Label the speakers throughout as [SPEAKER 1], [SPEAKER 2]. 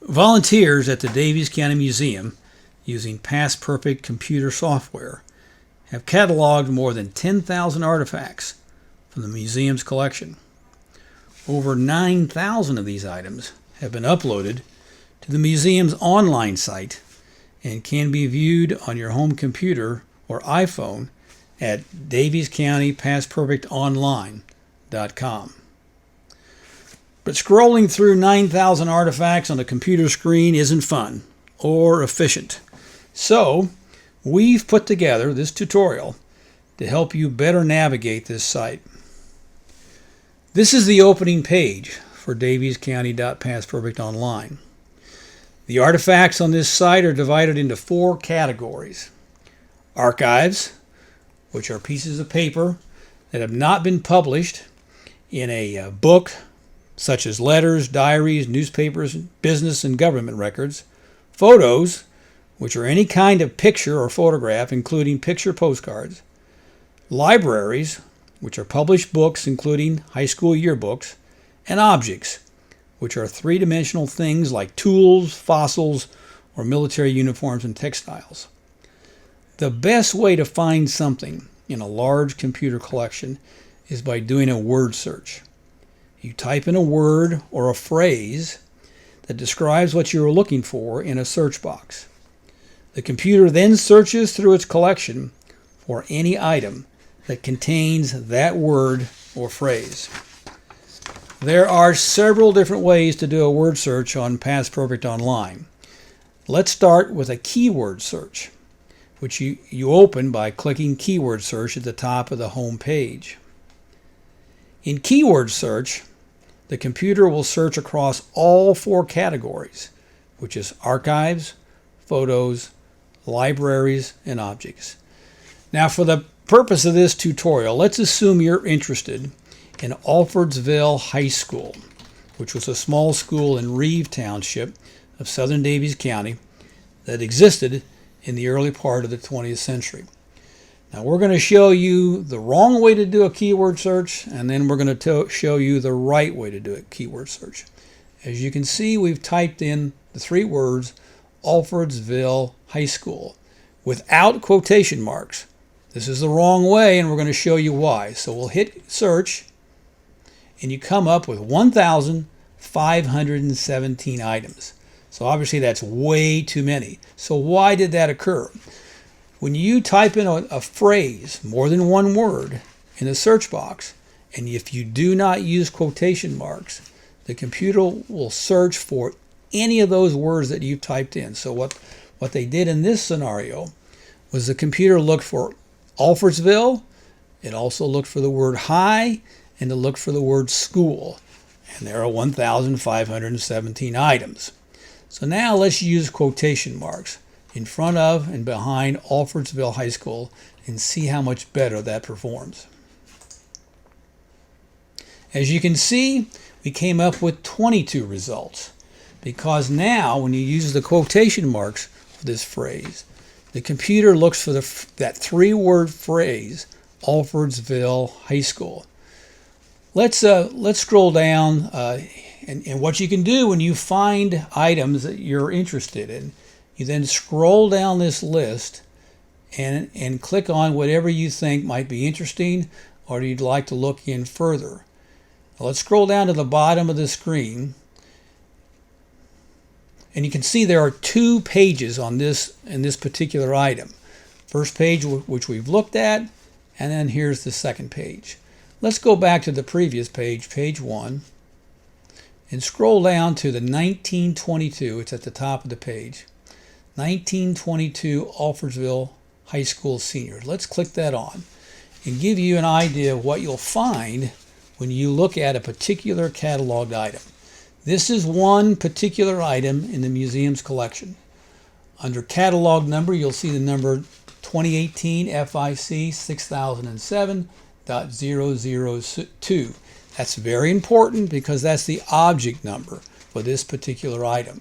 [SPEAKER 1] Volunteers at the Daviess County Museum, using PastPerfect computer software, have cataloged more than 10,000 artifacts from the museum's collection. Over 9,000 of these items have been uploaded to the museum's online site and can be viewed on your home computer or iPhone at daviescountypastperfectonline.com. But scrolling through 9,000 artifacts on a computer screen isn't fun or efficient. So, we've put together this tutorial to help you better navigate this site. This is the opening page for daviescounty.pastperfectonline. The artifacts on this site are divided into 4 categories. Archives, which are pieces of paper that have not been published in a book, such as letters, diaries, newspapers, business and government records. Photos, which are any kind of picture or photograph, including picture postcards. Libraries, which are published books, including high school yearbooks. And objects, which are three-dimensional things like tools, fossils, or military uniforms and textiles. The best way to find something in a large computer collection is by doing a word search. You type in a word or a phrase that describes what you're looking for in a search box. The computer then searches through its collection for any item that contains that word or phrase. There are several different ways to do a word search on PastPerfect Online. Let's start with a keyword search, which you open by clicking Keyword Search at the top of the home page. In Keyword Search, the computer will search across all 4 categories, which is archives, photos, libraries, and objects. Now, for the purpose of this tutorial, let's assume you're interested in Alfordsville High School, which was a small school in Reeve Township of southern Daviess County that existed in the early part of the 20th century. Now, we're going to show you the wrong way to do a keyword search, and then we're going to show you the right way to do a keyword search. As you can see, we've typed in the 3 words Alfordsville High School without quotation marks. This is the wrong way, and we're going to show you why. So we'll hit search, and you come up with 1,517 items. So obviously that's way too many. So why did that occur? When you type in a phrase, more than one word, in the search box, and if you do not use quotation marks, the computer will search for any of those words that you've typed in. So what they did in this scenario was the computer looked for Alfordsville, it also looked for the word high, and it looked for the word school. And there are 1,517 items. So now let's use quotation marks in front of and behind Alfordsville High School and see how much better that performs. As you can see, we came up with 22 results, because now when you use the quotation marks for this phrase, the computer looks for that 3-word phrase, Alfordsville High School. Let's scroll down, and what you can do when you find items that you're interested in, you then scroll down this list and click on whatever you think might be interesting or you'd like to look in further. Now let's scroll down to the bottom of the screen, and you can see there are 2 pages on this in this particular item. First page, which we've looked at, and then here's the second page. Let's go back to the previous page, page 1, and scroll down to the 1922. It's at the top of the page. 1922 Alfordsville High School seniors. Let's click that on and give you an idea of what you'll find when you look at a particular cataloged item. This is one particular item in the museum's collection. Under catalog number, you'll see the number 2018 FIC 6007.002. That's very important because that's the object number for this particular item.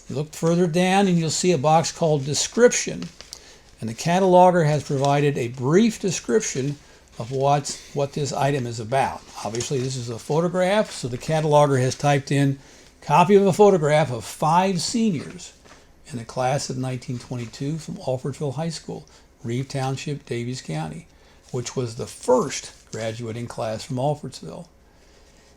[SPEAKER 1] You look further down and you'll see a box called Description, and the cataloger has provided a brief description of what this item is about. Obviously this is a photograph, so the cataloger has typed in Copy of a photograph of 5 seniors in the class of 1922 from Alfordsville High School, Reeve Township, Daviess County, which was the first graduating class from Alfordsville.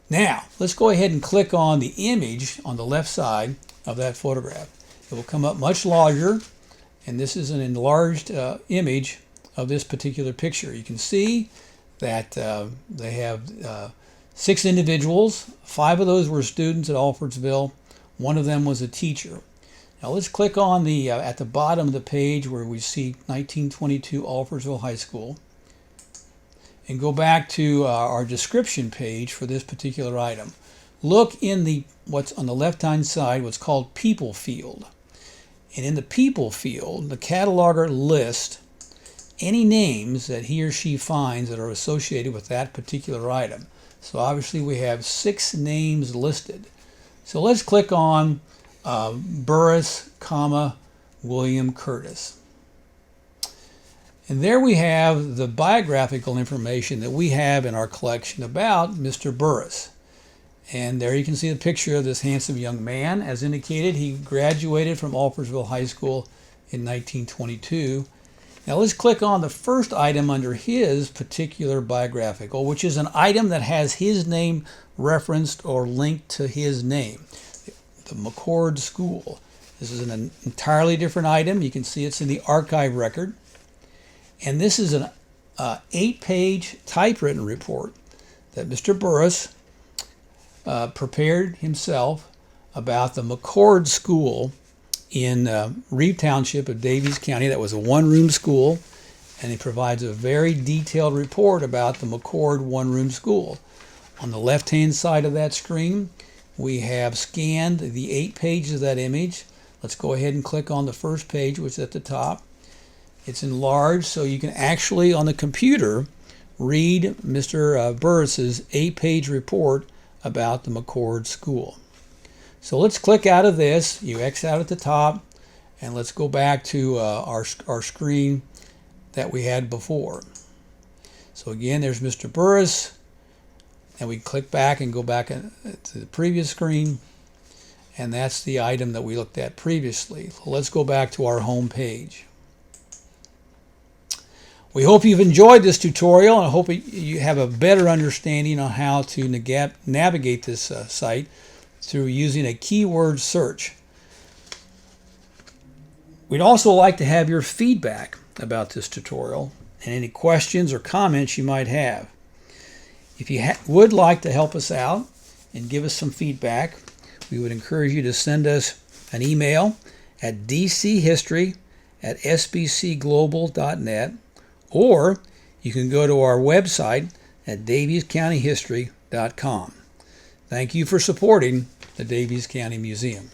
[SPEAKER 1] Now, let's go ahead and click on the image on the left side of that photograph. It will come up much larger, and this is an enlarged image of this particular picture. You can see that they have 6 individuals. 5 of those were students at Alfordsville. 1 of them was a teacher. Now let's click on the at the bottom of the page where we see 1922 Alfordsville High School, and go back to our description page for this particular item. Look in the what's on the left-hand side, what's called People field. And in the People field, the cataloger lists any names that he or she finds that are associated with that particular item. So obviously we have 6 names listed. So let's click on Burris, William Curtis. And there we have the biographical information that we have in our collection about Mr. Burris. And there you can see the picture of this handsome young man. As indicated, he graduated from Alfordsville High School in 1922. Now let's click on the first item under his particular biographical, which is an item that has his name referenced or linked to his name, the McCord School. This is an entirely different item. You can see it's in the archive record. And this is an 8-page typewritten report that Mr. Burris prepared himself about the McCord School in Reeve Township of Daviess County. That was a 1-room school, and it provides a very detailed report about the McCord 1-room school. On the left-hand side of that screen, we have scanned the 8 pages of that image. Let's go ahead and click on the first page, which is at the top. It's enlarged, so you can actually, on the computer, read Mr. Burris's 8-page report about the McCord School. So let's click out of this. You X out at the top, and let's go back to our screen that we had before. So again, there's Mr. Burris, and we click back and go back to the previous screen, and that's the item that we looked at previously. So let's go back to our home page. We hope you've enjoyed this tutorial, and I hope you have a better understanding on how to navigate this site through using a keyword search. We'd also like to have your feedback about this tutorial and any questions or comments you might have. If you would like to help us out and give us some feedback, we would encourage you to send us an email at dchistory@sbcglobal.net, or you can go to our website at daviesscountyhistory.com. Thank you for supporting the Daviess County Museum.